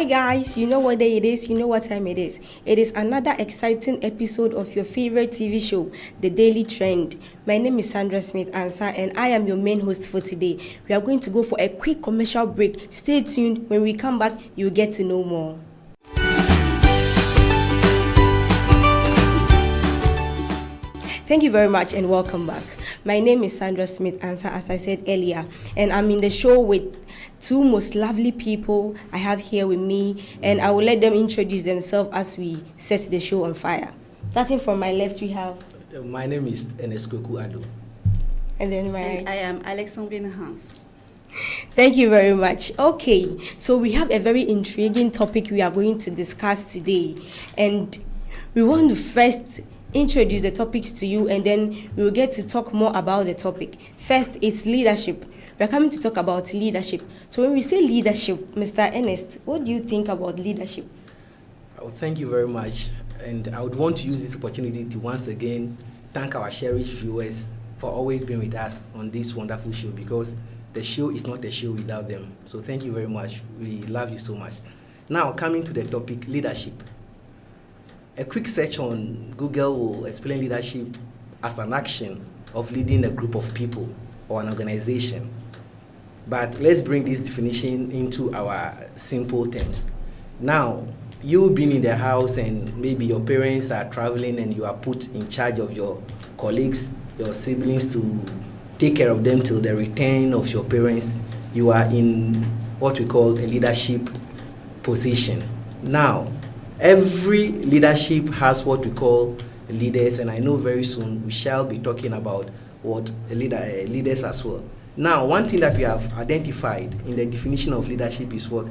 Hi guys, you know what day it is, you know what time it is. It is another exciting episode of your favorite TV show, The Daily Trend. My name is Sandra Smith Ansah and I am your main host for today. We are going to go for a quick commercial break. Stay tuned. When we come back, you'll get to know more. Thank you very much and welcome back. My name is Sandra Smith Ansah, as I said earlier, and I'm in the show with two most lovely people I have here with me, and I will let them introduce themselves as we set the show on fire. Starting from my left, we have... My name is Ernest Kweku Ado. And then my right. I am Alexandrine Hans. Thank you very much. Okay, so we have a very intriguing topic we are going to discuss today, and we want to first introduce the topics to you, and then we will get to talk more about the topic. First, it's leadership. We're coming to talk about leadership. So when we say leadership, Mr. Ernest, what do you think about leadership? Well, thank you very much. And I would want to use this opportunity to once again thank our cherished viewers for always being with us on this wonderful show, because the show is not a show without them. So thank you very much. We love you so much. Now, coming to the topic, leadership. A quick search on Google will explain leadership as an action of leading a group of people or an organization. But let's bring this definition into our simple terms. Now, you being in the house and maybe your parents are traveling and you are put in charge of your colleagues, your siblings, to take care of them till the return of your parents. You are in what we call a leadership position. Now, every leadership has what we call leaders, and I know very soon we shall be talking about what leaders as well. Now, one thing that we have identified in the definition of leadership is what,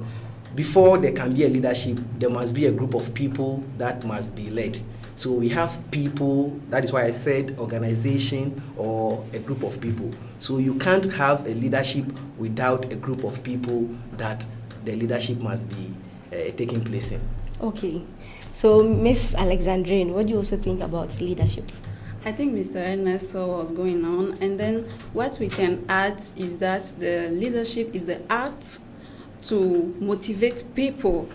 before there can be a leadership, there must be a group of people that must be led. So we have people, that is why I said organization or a group of people. So you can't have a leadership without a group of people that the leadership must be taking place in. Okay, so Miss Alexandrine, what do you also think about leadership? I think Mr. Ernest saw what's going on, and then what we can add is that the leadership is the art to motivate people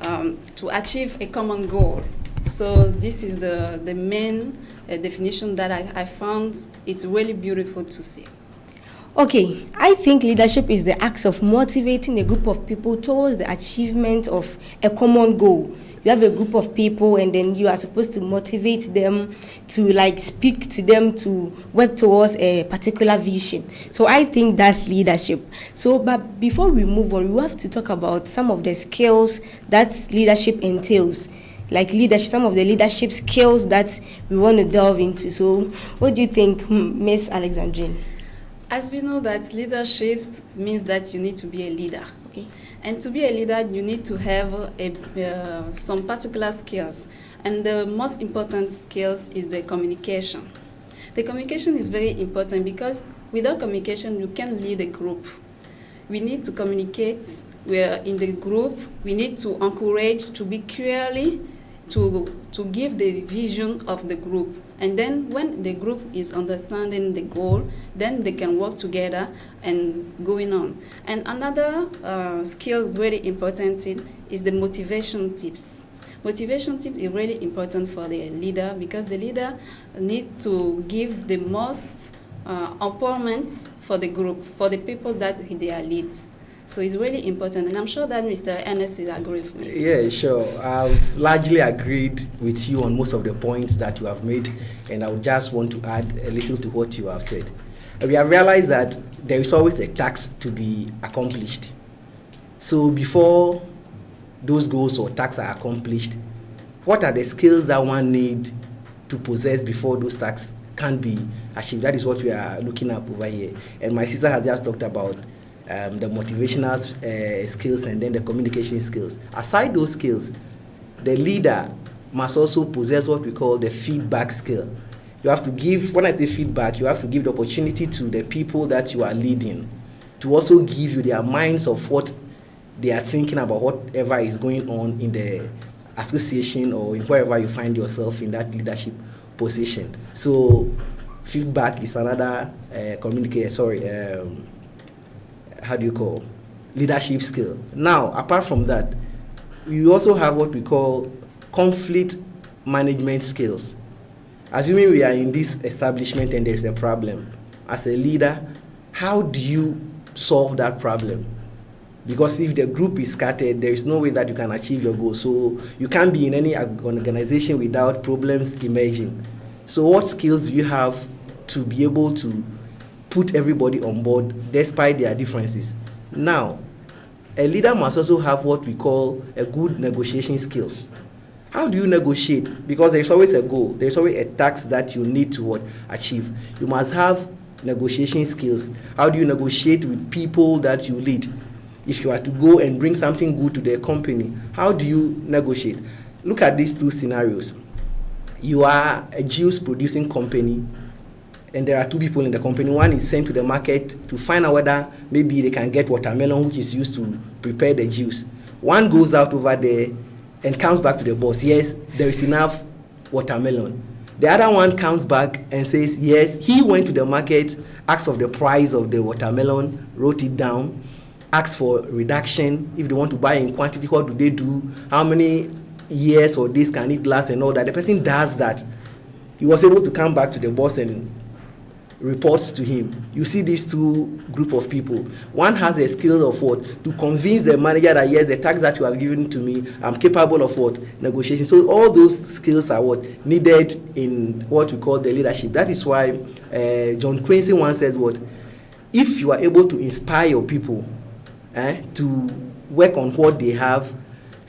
to achieve a common goal. So this is the main definition that I found it's really beautiful to see. Okay, I think leadership is the act of motivating a group of people towards the achievement of a common goal. You have a group of people and then you are supposed to motivate them to speak to them to work towards a particular vision. So I think that's leadership. So, but before we move on, we have to talk about some of the skills that leadership entails. Like leadership, some of the leadership skills that we want to delve into. So what do you think, Miss Alexandrine? As we know that leadership means that you need to be a leader. Okay. And to be a leader, you need to have some particular skills. And the most important skills is the communication. The communication is very important because without communication, you can't lead a group. We need to communicate. We're in the group. We need to encourage to be clearly to give the vision of the group. And then when the group is understanding the goal, then they can work together and going on. And another skill very important is the motivation tips. Motivation tip is really important for the leader because the leader need to give the most empowerment for the group, for the people that they are leads. So it's really important, and I'm sure that Mr. Ernest will agree with me. Yeah, sure. I've largely agreed with you on most of the points that you have made, and I would just want to add a little to what you have said. We have realized that there is always a task to be accomplished. So before those goals or tasks are accomplished, what are the skills that one need to possess before those tasks can be achieved? That is what we are looking at over here. And my sister has just talked about the motivational skills and then the communication skills. Aside those skills, the leader must also possess what we call the feedback skill. You have to give, when I say feedback, you have to give the opportunity to the people that you are leading to also give you their minds of what they are thinking about whatever is going on in the association or in wherever you find yourself in that leadership position. So feedback is another leadership skill. Now, apart from that, we also have what we call conflict management skills. Assuming we are in this establishment and there's a problem, as a leader, how do you solve that problem? Because if the group is scattered, there is no way that you can achieve your goal. So you can't be in any organization without problems emerging. So what skills do you have to be able to put everybody on board despite their differences? Now, a leader must also have what we call a good negotiation skills. How do you negotiate? Because there's always a goal. There's always a task that you need to achieve. You must have negotiation skills. How do you negotiate with people that you lead? If you are to go and bring something good to the company, how do you negotiate? Look at these two scenarios. You are a juice producing company, and there are two people in the company. One is sent to the market to find out whether maybe they can get watermelon, which is used to prepare the juice. One goes out over there and comes back to the boss. Yes, there is enough watermelon. The other one comes back and says, yes, he went to the market, asked of the price of the watermelon, wrote it down, asked for reduction. If they want to buy in quantity, what do they do? How many years or days can it last and all that? The person does that. He was able to come back to the boss and reports to him. You see these two group of people. One has a skill of what? To convince the manager that yes, the tax that you have given to me, I'm capable of what? Negotiation. So all those skills are what? Needed in what we call the leadership. That is why John Quincy once says what? If you are able to inspire your people to work on what they have,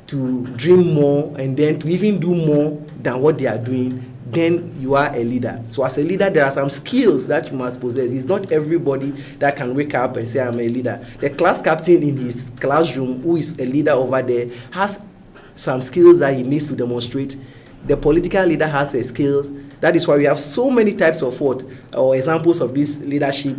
to dream more, and then to even do more than what they are doing, then you are a leader. So as a leader, there are some skills that you must possess. It's not everybody that can wake up and say, I'm a leader. The class captain in his classroom, who is a leader over there, has some skills that he needs to demonstrate. The political leader has a skills. That is why we have so many types of what, or examples of these leadership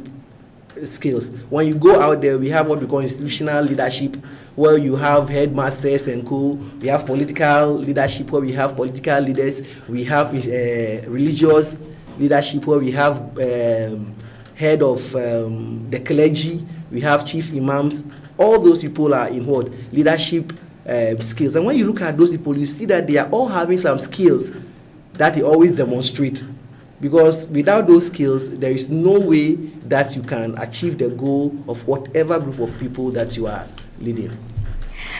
skills. When you go out there, we have what we call institutional leadership, where you have headmasters and co. We have political leadership, where we have political leaders. We have religious leadership, where we have head of the clergy. We have chief imams. All those people are in what? Leadership skills. And when you look at those people, you see that they are all having some skills that they always demonstrate. Because without those skills, there is no way that you can achieve the goal of whatever group of people that you are leading.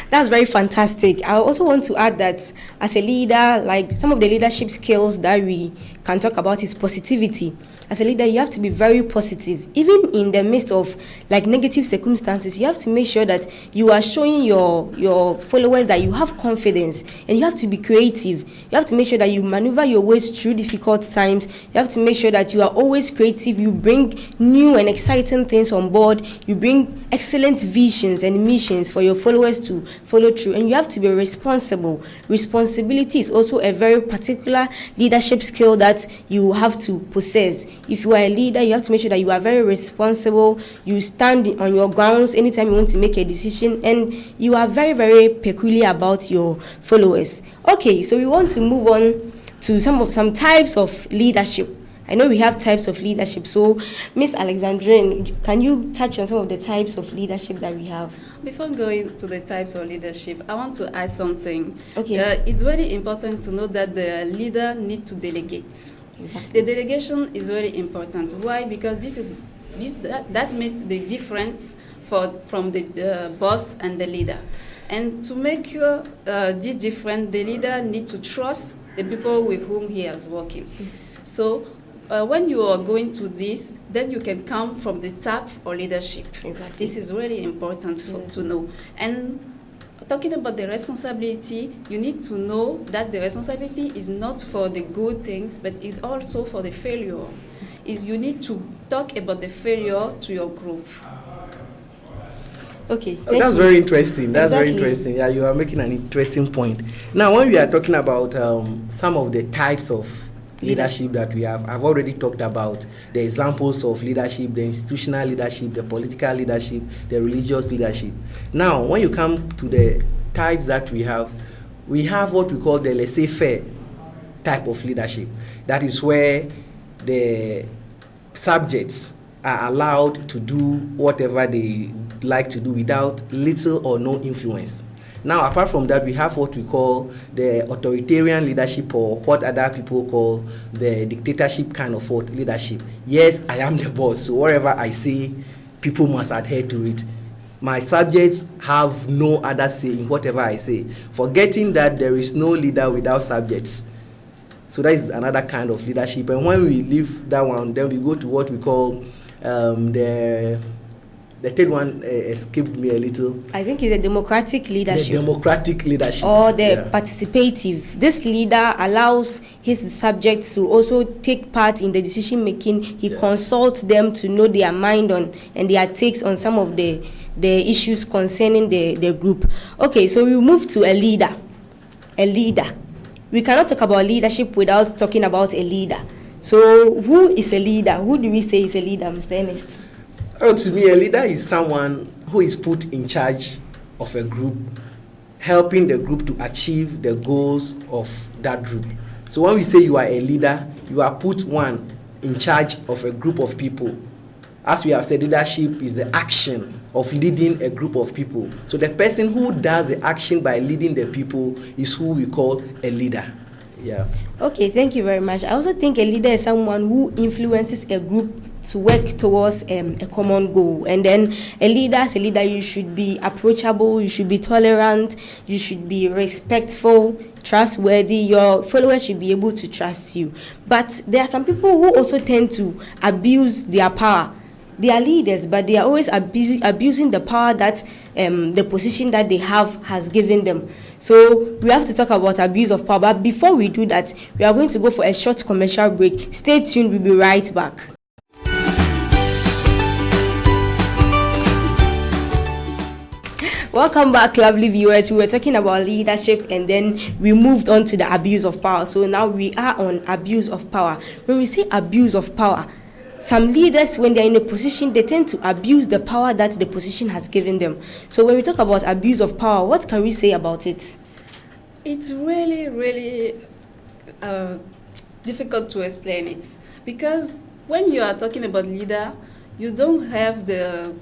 That's very fantastic. I also want to add that as a leader, like some of the leadership skills that we can talk about is positivity. As a leader, you have to be very positive. Even in the midst of like negative circumstances, you have to make sure that you are showing your followers that you have confidence, and you have to be creative. You have to make sure that you maneuver your ways through difficult times. You have to make sure that you are always creative. You bring new and exciting things on board. You bring excellent visions and missions for your followers to follow through, and you have to be responsible. Responsibility is also a very particular leadership skill that you have to possess. If you are a leader, you have to make sure that you are very responsible. You stand on your grounds anytime you want to make a decision, and you are very, very peculiar about your followers. Okay, so we want to move on to some types of leadership. I know we have types of leadership. So, Miss Alexandrine, can you touch on some of the types of leadership that we have? Before going to the types of leadership, I want to add something. Okay. It's very important to know that the leader needs to delegate. Exactly. The delegation is very important. Why? Because that makes the difference from the boss and the leader. And to make this different, the leader needs to trust the people with whom he is working. So, when you are going to this, then you can come from the top or leadership. Exactly. This is really important to know. And talking about the responsibility, you need to know that the responsibility is not for the good things, but it's also for the failure. You need to talk about the failure to your group. Okay. That's very interesting. That's Exactly. very interesting. Yeah, you are making an interesting point. Now, when we are talking about some of the types of leadership that we have, I've already talked about the examples of leadership, the institutional leadership, the political leadership, the religious leadership. Now, when you come to the types that we have what we call the laissez-faire type of leadership. That is where the subjects are allowed to do whatever they like to do without little or no influence. Now, apart from that, we have what we call the authoritarian leadership, or what other people call the dictatorship kind of leadership. Yes, I am the boss, so whatever I say, people must adhere to it. My subjects have no other say in whatever I say, forgetting that there is no leader without subjects. So that is another kind of leadership. And when we leave that one, then we go to what we call the third one escaped me a little. I think it's a democratic leadership. The democratic leadership. Or the participative. This leader allows his subjects to also take part in the decision making. He consults them to know their mind on and their takes on some of the issues concerning the group. Okay, so we move to a leader. A leader. We cannot talk about leadership without talking about a leader. So who is a leader? Who do we say is a leader, Mr. Ernest? Oh, to me, a leader is someone who is put in charge of a group, helping the group to achieve the goals of that group. So when we say you are a leader, you are put in charge of a group of people. As we have said, leadership is the action of leading a group of people. So the person who does the action by leading the people is who we call a leader. Yeah. Okay, thank you very much. I also think a leader is someone who influences a group to work towards a common goal. And then a leader, you should be approachable, you should be tolerant, you should be respectful, trustworthy. Your followers should be able to trust you. But there are some people who also tend to abuse their power. They are leaders, but they are always abusing the power that the position that they have has given them. So we have to talk about abuse of power. But before we do that, we are going to go for a short commercial break. Stay tuned, we'll be right back. Welcome back, lovely viewers. We were talking about leadership and then we moved on to the abuse of power. So now we are on abuse of power. When we say abuse of power, some leaders, when they're in a position, they tend to abuse the power that the position has given them. So when we talk about abuse of power, what can we say about it? It's really, really difficult to explain it. Because when you are talking about leader, you don't have the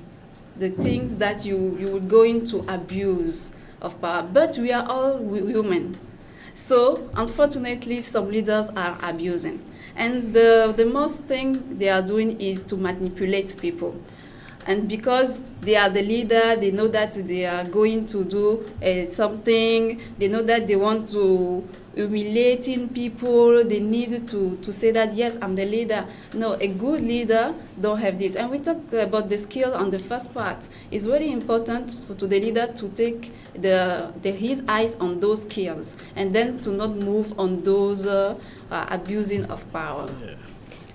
things that you would go into abuse of power. But we are all human. So, unfortunately, some leaders are abusing. And the most thing they are doing is to manipulate people. And because they are the leader, they know that they are going to do something, they know that they want to humiliating people, they need to say that, yes, I'm the leader. No, a good leader don't have this. And we talked about the skill on the first part. It's very important to the leader to take his eyes on those skills and then to not move on those abusing of power. Yeah.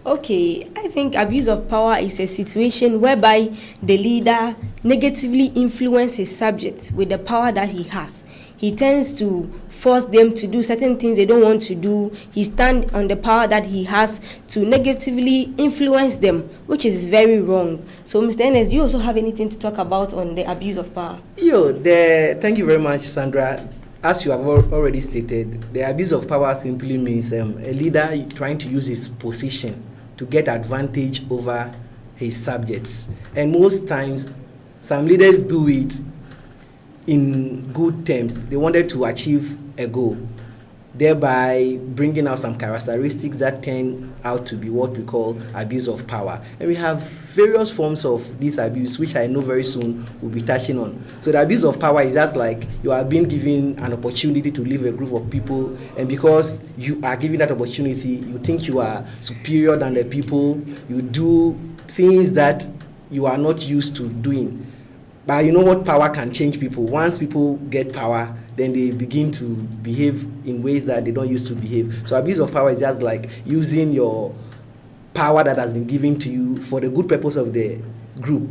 Okay, I think abuse of power is a situation whereby the leader negatively influences his subjects with the power that he has. He tends to force them to do certain things they don't want to do. He stands on the power that he has to negatively influence them, which is very wrong. So, Mr. Ernest, do you also have anything to talk about on the abuse of power? Thank you very much, Sandra. As you have already stated, the abuse of power simply means a leader trying to use his position to get advantage over his subjects. And most times, some leaders do it in good terms. They wanted to achieve a goal, thereby bringing out some characteristics that turn out to be what we call abuse of power. And we have various forms of this abuse, which I know very soon we'll be touching on. So the abuse of power is just like you are being given an opportunity to lead a group of people, and because you are given that opportunity, you think you are superior than the people, you do things that you are not used to doing. But you know what? Power can change people. Once people get power, then they begin to behave in ways that they don't used to behave. So abuse of power is just like using your power that has been given to you for the good purpose of the group.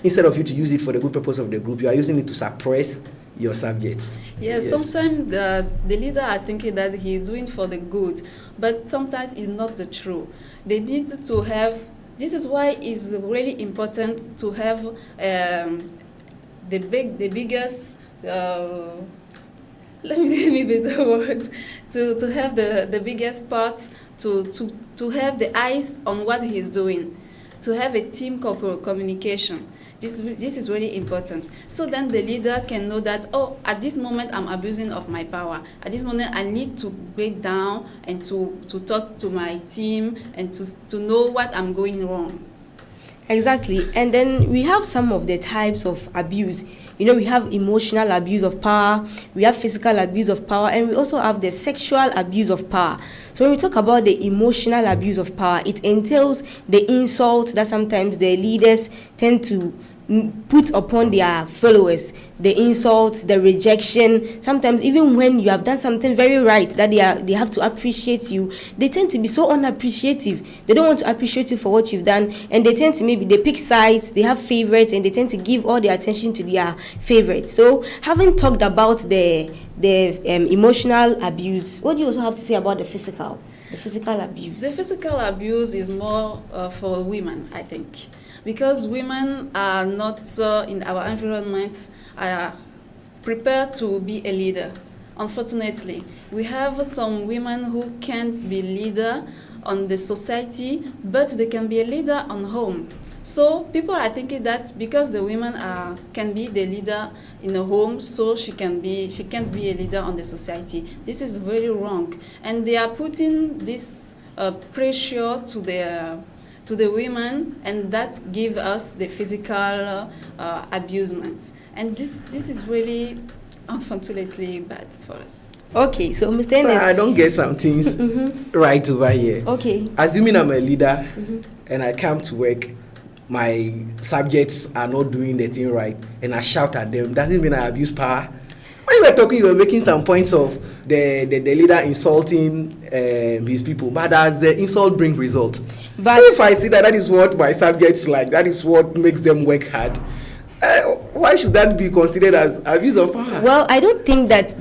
Instead of you to use it for the good purpose of the group, you are using it to suppress your subjects. Yes. Sometimes the leader are thinking that he is doing for the good, but sometimes it's not the truth. They need to have. This is why it's really important to have the biggest. Let me be the word. To have the biggest parts. To have the eyes on what he's doing. to have a team communication. This is really important. So then the leader can know that, oh, at this moment I'm abusing of my power. At this moment I need to break down and to talk to my team and to know what I'm going wrong. Exactly. And then we have some of the types of abuse. We have emotional abuse of power, we have physical abuse of power, and we also have the sexual abuse of power. So when we talk about the emotional abuse of power, it entails the insult that sometimes the leaders tend to put upon their followers, the insults, the rejection. Sometimes even when you have done something very right that they have to appreciate you, they tend to be so unappreciative. They don't want to appreciate you for what you've done, and they tend to they pick sides, they have favorites, and they tend to give all their attention to their favorites. So having talked about the emotional abuse, what do you also have to say about the physical abuse? The physical abuse is more for women, I think, because women are not in our environment are prepared to be a leader. Unfortunately, we have some women who can't be leader on the society, but they can be a leader on home. So people are thinking that because the women can be the leader in the home, so she can't be a leader on the society. This is very wrong, and they are putting this pressure to the women, and that give us the physical abusement, and this is really unfortunately bad for us. Okay, so Mr. Ernest, I don't get some things right over here. Okay, assuming I'm a leader and I come to work, my subjects are not doing the thing right, and I shout at them, doesn't mean I abuse power. When you were talking, you were making some points of the leader insulting his people, but does the insult bring results? But if I see that is what my subjects like, that is what makes them work hard, why should that be considered as abuse of power? Well, I don't think that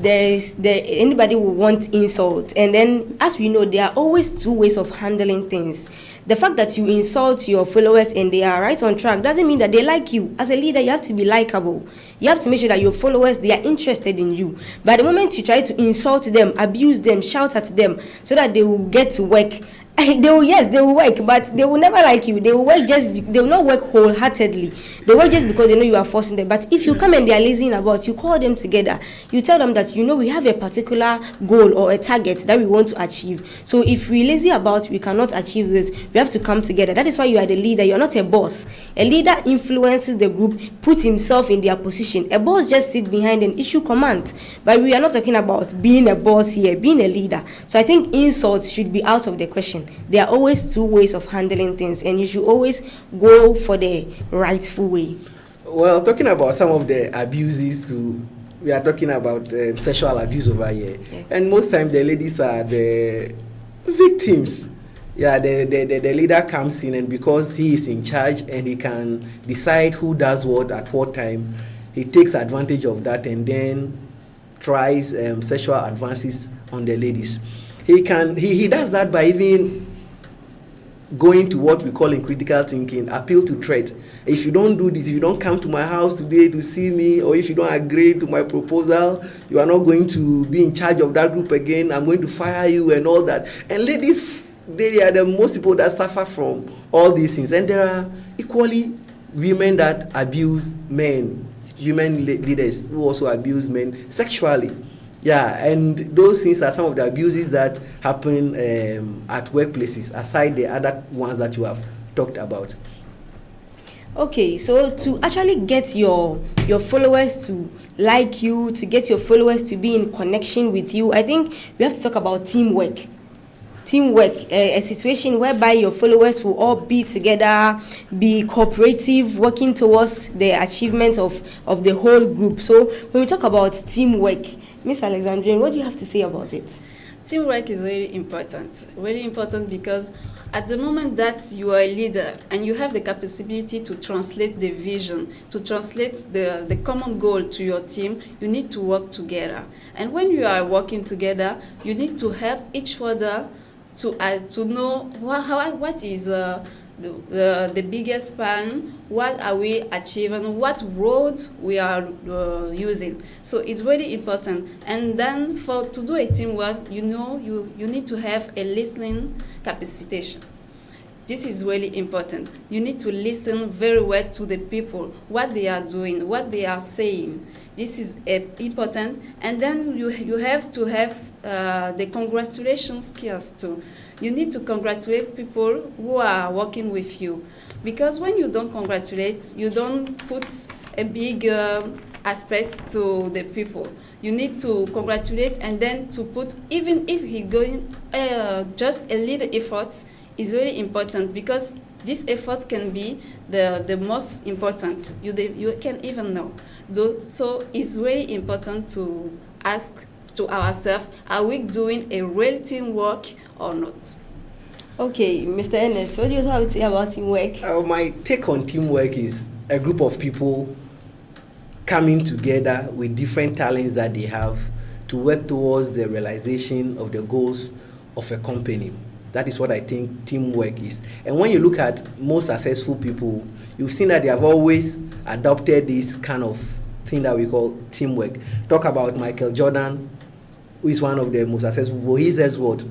anybody will want insult. And then, as we know, there are always two ways of handling things. The fact that you insult your followers and they are right on track doesn't mean that they like you. As a leader, you have to be likable. You have to make sure that your followers, they are interested in you. But the moment you try to insult them, abuse them, shout at them so that they will get to work, they will work, but they will never like you. They will work they will not work wholeheartedly. They work just because they know you are forcing them. But if you come and they are lazing about, you call them together. You tell them that we have a particular goal or a target that we want to achieve. So if we lazy about, we cannot achieve this. We have to come together. That is why you are the leader. You are not a boss. A leader influences the group, puts himself in their position. A boss just sits behind and issue command. But we are not talking about being a boss here, being a leader. So I think insults should be out of the question. There are always two ways of handling things, and you should always go for the rightful way. Well, talking about some of the abuses we are talking about sexual abuse over here. Yeah. And most times the ladies are the victims. Yeah, the leader comes in, and because he is in charge and he can decide who does what at what time, he takes advantage of that and then tries sexual advances on the ladies. He does that by even going to what we call in critical thinking, appeal to threat. If you don't do this, if you don't come to my house today to see me, or if you don't agree to my proposal, you are not going to be in charge of that group again, I'm going to fire you and all that. And ladies, they are the most people that suffer from all these things. And there are equally women that abuse men, women leaders who also abuse men sexually. Yeah, and those things are some of the abuses that happen at workplaces, aside the other ones that you have talked about. Okay, so to actually get your followers to like you, to get your followers to be in connection with you, I think we have to talk about teamwork. A situation whereby your followers will all be together, be cooperative, working towards the achievement of the whole group. So when we talk about teamwork, Miss Alexandrine, what do you have to say about it? Teamwork is very important because at the moment that you are a leader and you have the capacity to translate the vision, to translate the common goal to your team, you need to work together. And when you are working together, you need to help each other to know what is the biggest plan, what are we achieving, what roads we are using. So it's very important. And then to do a teamwork, you need to have a listening capacitation. This is really important. You need to listen very well to the people, what they are doing, what they are saying. This is important. And then you have to have the congratulation skills too. You need to congratulate people who are working with you. Because when you don't congratulate, you don't put a big aspect to the people. You need to congratulate and then to put, even if he's going just a little effort, is very important, because this effort can be the most important. You can even know. So it's very important to ask to ourselves, are we doing a real teamwork or not? Okay, Mr. Ernest, what do you have to say about teamwork? My take on teamwork is a group of people coming together with different talents that they have to work towards the realization of the goals of a company. That is what I think teamwork is. And when you look at most successful people, you've seen that they have always adopted this kind of thing that we call teamwork. Talk about Michael Jordan, who is one of the most successful people. He says what?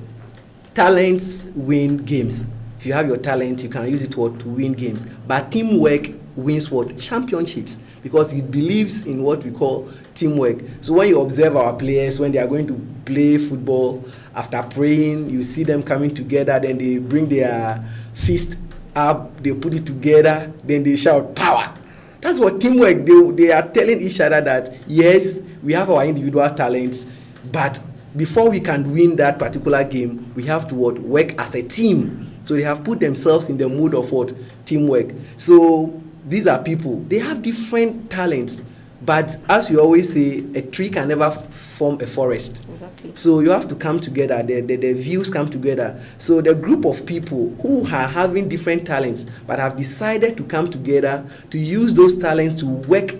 Talents win games. If you have your talent, you can use it to win games. But teamwork wins what? Championships. Because it believes in what we call teamwork. So when you observe our players, when they are going to play football, after praying, you see them coming together, then they bring their fist up, they put it together, then they shout, power. That's what teamwork, they are telling each other that, yes, we have our individual talents, but before we can win that particular game, we have to work as a team. So they have put themselves in the mood of what? Teamwork. So these are people, they have different talents, but as we always say, a tree can never form a forest. Exactly. So you have to come together, the views come together. So the group of people who are having different talents but have decided to come together to use those talents to work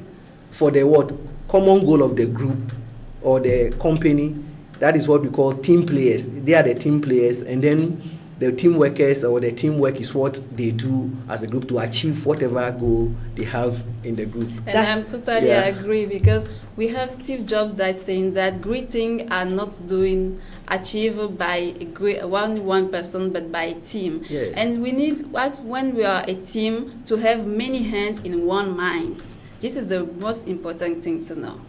for the common goal of the group or the company, that is what we call team players. They are the team players, and then the team workers or the teamwork is what they do as a group to achieve whatever goal they have in the group. And I'm totally agree, because we have Steve Jobs that's saying that great things are not achieved by one person, but by a team. Yeah. And we need, when we are a team, to have many hands in one mind. This is the most important thing to know.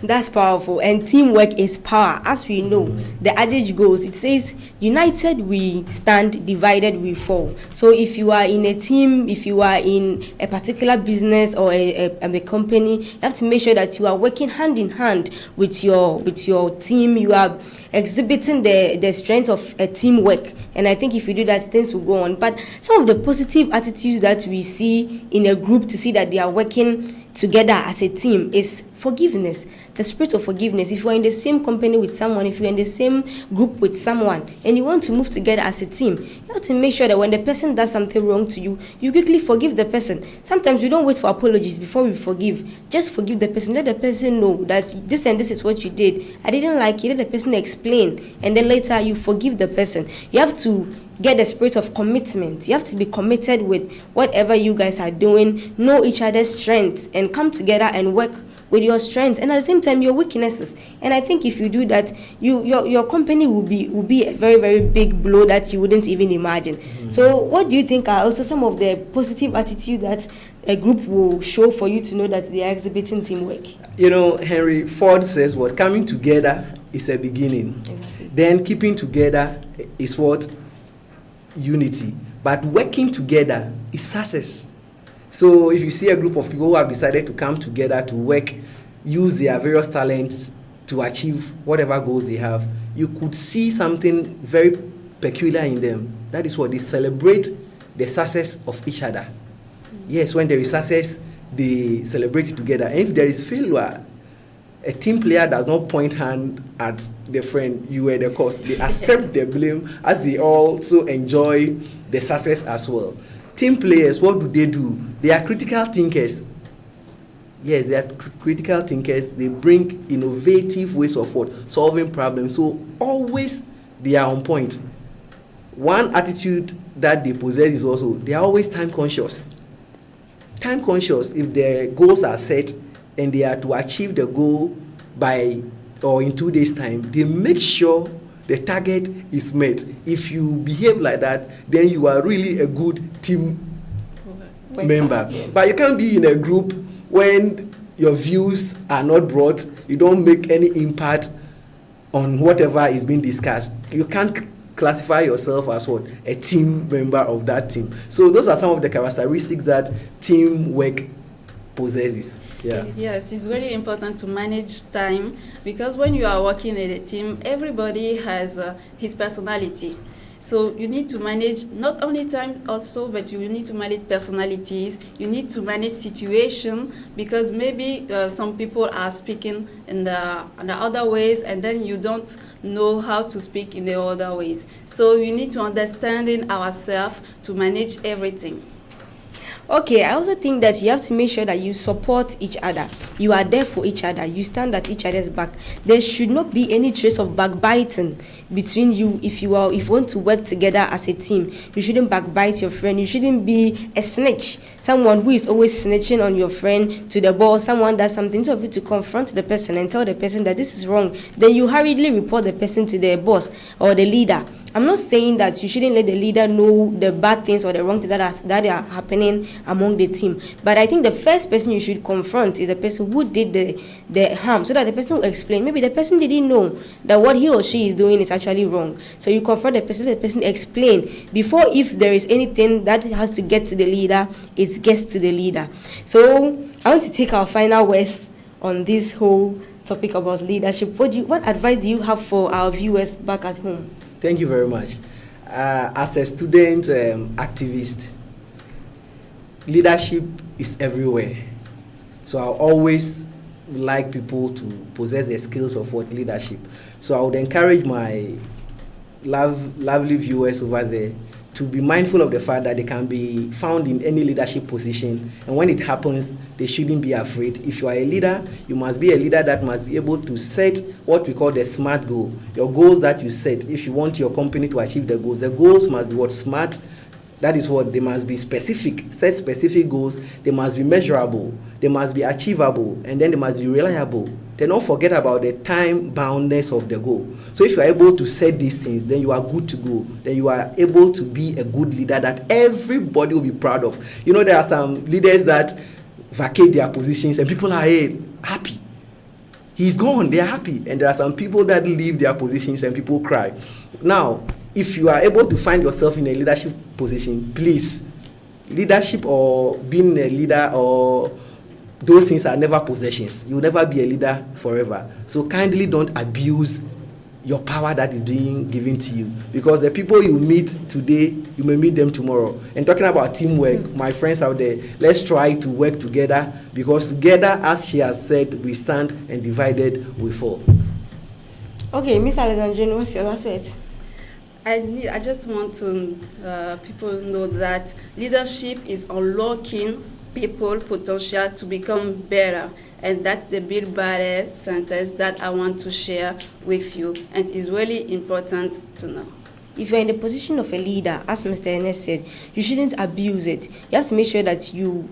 That's powerful, and teamwork is power. As we know, the adage goes, it says, united we stand, divided we fall. So if you are in a team, if you are in a particular business or a company, you have to make sure that you are working hand in hand with your team. You are exhibiting the strength of a teamwork, and I think if you do that, things will go on. But some of the positive attitudes that we see in a group to see that they are working together as a team is forgiveness, the spirit of forgiveness. If you are in the same company with someone, if you're in the same group with someone, and you want to move together as a team, you have to make sure that when the person does something wrong to you, you quickly forgive the person. Sometimes we don't wait for apologies before we forgive. Just forgive the person. Let the person know that this and this is what you did. I didn't like it. Let the person explain, and then later you forgive the person. You have to get the spirit of commitment. You have to be committed with whatever you guys are doing, know each other's strengths, and come together and work with your strengths and at the same time your weaknesses. And I think if you do that, your company will be a very, very big blow that you wouldn't even imagine. Mm-hmm. So what do you think are also some of the positive attitude that a group will show for you to know that they are exhibiting teamwork? You know, Henry Ford says what? Coming together is a beginning. Exactly. Then keeping together is what? Unity. But working together is success. So if you see a group of people who have decided to come together to work, use their various talents to achieve whatever goals they have, you could see something very peculiar in them. That is what they celebrate the success of each other. Yes, when there is success, they celebrate it together. And if there is failure, a team player does not point hand at the friend, you were the cause. They accept the blame as they also enjoy the success as well. Team players, what do? They are critical thinkers. Yes, they are critical thinkers. They bring innovative ways of solving problems. So always they are on point. One attitude that they possess is also they are always time conscious. Time conscious, if their goals are set and they are to achieve the goal by or in 2 days' time, they make sure the target is met. If you behave like that, then you are really a good team member. But you can't be in a group when your views are not brought, you don't make any impact on whatever is being discussed. You can't classify yourself as what? A team member of that team. So those are some of the characteristics that teamwork possesses. Yeah. Yes, it's very important to manage time, because when you are working in a team, everybody has his personality. So you need to manage not only time also, but you need to manage personalities. You need to manage situation, because maybe some people are speaking in the other ways, and then you don't know how to speak in the other ways. So you need to understanding ourselves to manage everything. Okay, I also think that you have to make sure that you support each other. You are there for each other. You stand at each other's back. There should not be any trace of backbiting between you. If you want to work together as a team, you shouldn't backbite your friend. You shouldn't be a snitch, someone who is always snitching on your friend to the boss. Someone does something to you to confront the person and tell the person that this is wrong. Then you hurriedly report the person to the boss or the leader. I'm not saying that you shouldn't let the leader know the bad things or the wrong things that are happening among the team. But I think the first person you should confront is the person who did the harm, so that the person will explain. Maybe the person didn't know that what he or she is doing is actually wrong. So you confront the person explain before, if there is anything that has to get to the leader, it gets to the leader. So I want to take our final words on this whole topic about leadership. What advice do you have for our viewers back at home? Thank you very much. As a student activist, leadership is everywhere. So I always like people to possess the skills of what leadership. So I would encourage my lovely viewers over there to be mindful of the fact that they can be found in any leadership position, and when it happens, they shouldn't be afraid. If you are a leader, you must be a leader that must be able to set what we call the SMART goal. Your goals that you set, if you want your company to achieve the goals must be what? SMART. That is what they must be specific, set specific goals, they must be measurable, they must be achievable, and then they must be reliable. Then don't forget about the time boundness of the goal. So if you are able to set these things, then you are good to go. Then you are able to be a good leader that everybody will be proud of. You know, there are some leaders that vacate their positions and people are happy. He's gone, they are happy. And there are some people that leave their positions and people cry. Now, if you are able to find yourself in a leadership position, please, leadership or being a leader or those things are never possessions. You will never be a leader forever. So kindly don't abuse your power that is being given to you, because the people you meet today, you may meet them tomorrow. And talking about teamwork, my friends out there, let's try to work together, because together, as she has said, we stand, and divided we fall. Okay, Miss Alexandrine, what's your last words? I just want to people know that leadership is unlocking people potential to become better, and that's the Bill Barrett sentence that I want to share with you, and it's really important to know. If you're in the position of a leader, as Mr. Ernest said, you shouldn't abuse it. You have to make sure that you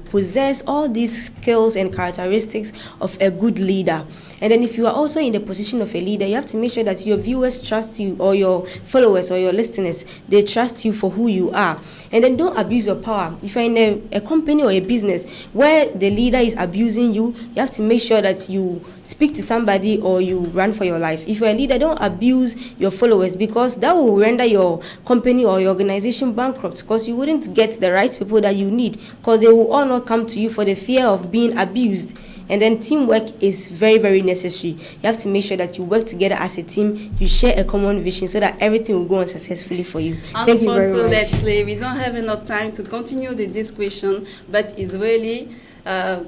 possess all these skills and characteristics of a good leader. And then if you are also in the position of a leader, you have to make sure that your viewers trust you, or your followers or your listeners, they trust you for who you are. And then don't abuse your power. If you're in a company or a business where the leader is abusing you, you have to make sure that you speak to somebody or you run for your life. If you're a leader, don't abuse your followers, because that will render your company or your organization bankrupt, because you wouldn't get the right people that you need, because they will all not come to you for the fear of being abused. And then teamwork is very, very necessary. You have to make sure that you work together as a team, you share a common vision, so that everything will go on successfully for you. Thank you very much. Unfortunately, we don't have enough time to continue the discussion, but it's really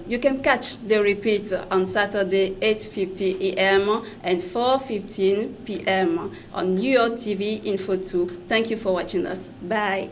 you can catch the repeat on Saturday 8:50 a.m. and 4:15 p.m. on New York TV Info 2. Thank you for watching us. Bye.